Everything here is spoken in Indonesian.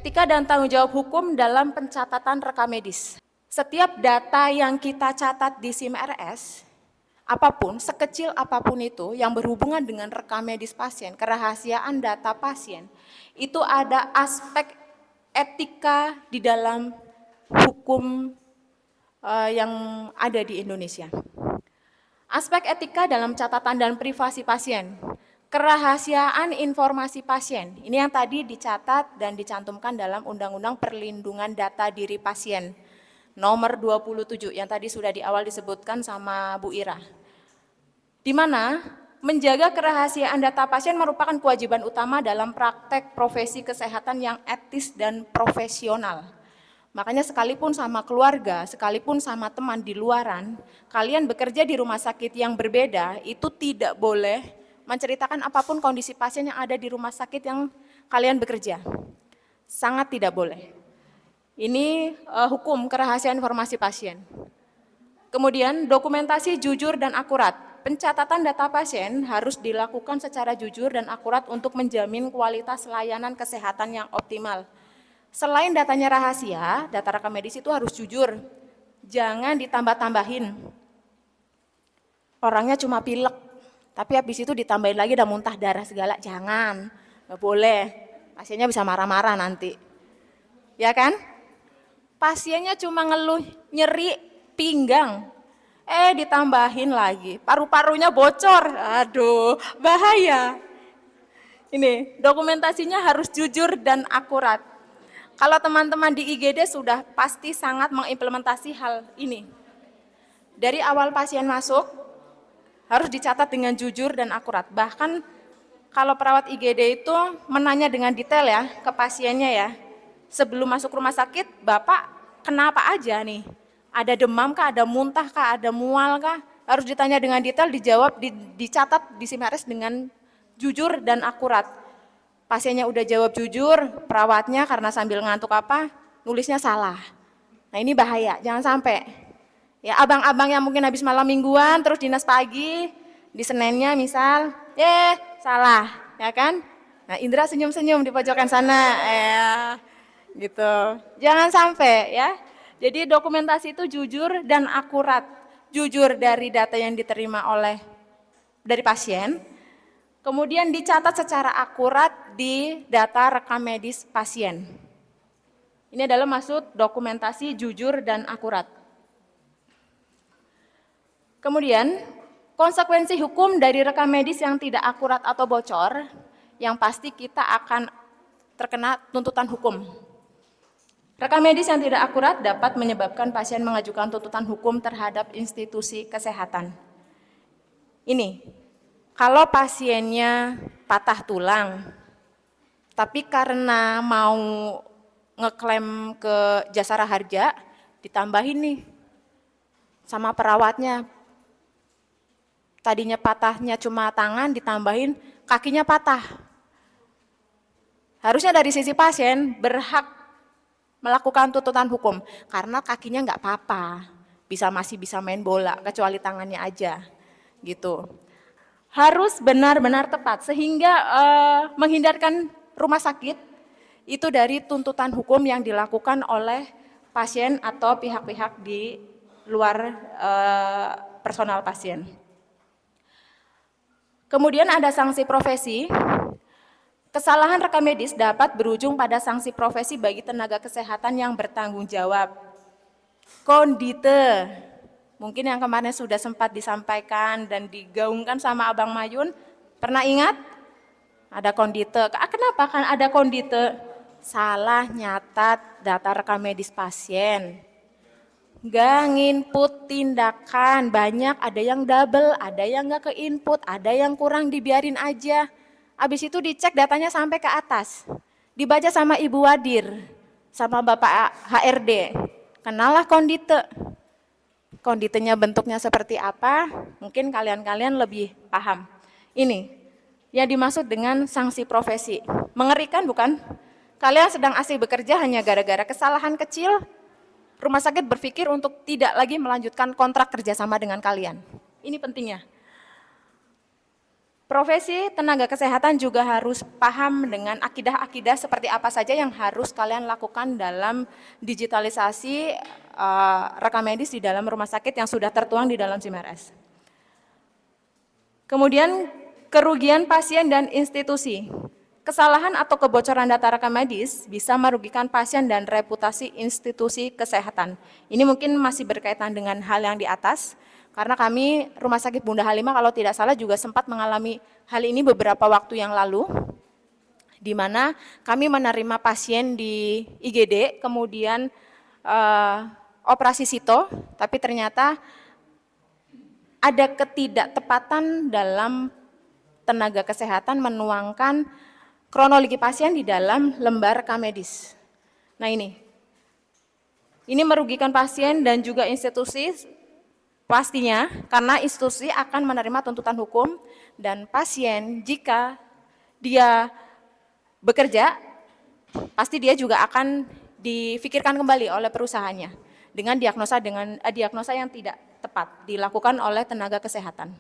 Etika dan tanggung jawab hukum dalam pencatatan rekam medis. Setiap data yang kita catat di SIM-RS, apapun, sekecil apapun itu yang berhubungan dengan rekam medis pasien, kerahasiaan data pasien, itu ada aspek etika di dalam hukum yang ada di Indonesia. Aspek etika dalam catatan dan privasi pasien. Kerahasiaan informasi pasien. Ini yang tadi dicatat dan dicantumkan dalam Undang-Undang Perlindungan Data Diri Pasien nomor 27 yang tadi sudah di awal disebutkan sama Bu Ira. Di mana menjaga kerahasiaan data pasien merupakan kewajiban utama dalam praktek profesi kesehatan yang etis dan profesional. Makanya sekalipun sama keluarga, sekalipun sama teman di luaran, kalian bekerja di rumah sakit yang berbeda, itu tidak boleh menceritakan apapun kondisi pasien yang ada di rumah sakit yang kalian bekerja. Sangat tidak boleh. Ini hukum kerahasiaan informasi pasien. Kemudian dokumentasi jujur dan akurat. Pencatatan data pasien harus dilakukan secara jujur dan akurat untuk menjamin kualitas layanan kesehatan yang optimal. Selain datanya rahasia, data rekam medis itu harus jujur. Jangan ditambah-tambahin. Orangnya cuma pilek, tapi habis itu ditambahin lagi dan muntah darah segala. Jangan, nggak boleh. Pasiennya bisa marah-marah nanti. Ya kan? Pasiennya cuma ngeluh, nyeri pinggang. Ditambahin lagi, paru-parunya bocor. Aduh, bahaya. Ini, dokumentasinya harus jujur dan akurat. Kalau teman-teman di IGD sudah pasti sangat mengimplementasi hal ini. Dari awal pasien masuk, harus dicatat dengan jujur dan akurat. Bahkan kalau perawat IGD itu menanya dengan detail ya ke pasiennya ya. Sebelum masuk rumah sakit, Bapak kenapa aja nih? Ada demam kah, ada muntah kah, ada mual kah? Harus ditanya dengan detail, dijawab, dicatat di SIM-RS dengan jujur dan akurat. Pasiennya udah jawab jujur, perawatnya karena sambil ngantuk apa, nulisnya salah. Nah ini bahaya, jangan sampai. Ya abang-abang yang mungkin habis malam mingguan, terus dinas pagi, di Seninnya misal, salah, ya kan? Nah Indra senyum-senyum di pojokan sana, gitu. Jangan sampai ya. Jadi dokumentasi itu jujur dan akurat. Jujur dari data yang diterima dari pasien, kemudian dicatat secara akurat di data rekam medis pasien. Ini adalah maksud dokumentasi jujur dan akurat. Kemudian, konsekuensi hukum dari rekam medis yang tidak akurat atau bocor, yang pasti kita akan terkena tuntutan hukum. Rekam medis yang tidak akurat dapat menyebabkan pasien mengajukan tuntutan hukum terhadap institusi kesehatan. Ini, kalau pasiennya patah tulang, tapi karena mau ngeklaim ke Jasara Harja, ditambahin nih sama perawatnya. Tadinya patahnya cuma tangan, ditambahin kakinya patah. Harusnya dari sisi pasien berhak melakukan tuntutan hukum karena kakinya nggak apa-apa, masih bisa main bola kecuali tangannya aja, gitu. Harus benar-benar tepat sehingga menghindarkan rumah sakit itu dari tuntutan hukum yang dilakukan oleh pasien atau pihak-pihak di luar personal pasien. Kemudian ada sanksi profesi. Kesalahan rekam medis dapat berujung pada sanksi profesi bagi tenaga kesehatan yang bertanggung jawab. Kondite, mungkin yang kemarin sudah sempat disampaikan dan digaungkan sama Abang Mayun, pernah ingat? Ada kondite. Kenapa kan ada kondite? Salah nyatat data rekam medis pasien. Nggak nginput tindakan, banyak ada yang double, ada yang nggak ke-input, ada yang kurang dibiarin aja. Habis itu dicek datanya sampai ke atas, dibaca sama Ibu Wadir, sama Bapak HRD, kenalah kondite. Konditenya bentuknya seperti apa, mungkin kalian-kalian lebih paham. Ini, yang dimaksud dengan sanksi profesi. Mengerikan bukan? Kalian sedang asik bekerja hanya gara-gara kesalahan kecil, rumah sakit berpikir untuk tidak lagi melanjutkan kontrak kerjasama dengan kalian. Ini pentingnya. Profesi tenaga kesehatan juga harus paham dengan akidah-akidah seperti apa saja yang harus kalian lakukan dalam digitalisasi rekam medis di dalam rumah sakit yang sudah tertuang di dalam SIMRS. Kemudian kerugian pasien dan institusi. Kesalahan atau kebocoran data rekam medis bisa merugikan pasien dan reputasi institusi kesehatan. Ini mungkin masih berkaitan dengan hal yang di atas, karena kami Rumah Sakit Bunda Halimah kalau tidak salah juga sempat mengalami hal ini beberapa waktu yang lalu, di mana kami menerima pasien di IGD, kemudian operasi sito, tapi ternyata ada ketidaktepatan dalam tenaga kesehatan menuangkan kronologi pasien di dalam lembar rekam medis. Nah ini merugikan pasien dan juga institusi pastinya, karena institusi akan menerima tuntutan hukum dan pasien jika dia bekerja, pasti dia juga akan difikirkan kembali oleh perusahaannya dengan diagnosa yang tidak tepat dilakukan oleh tenaga kesehatan.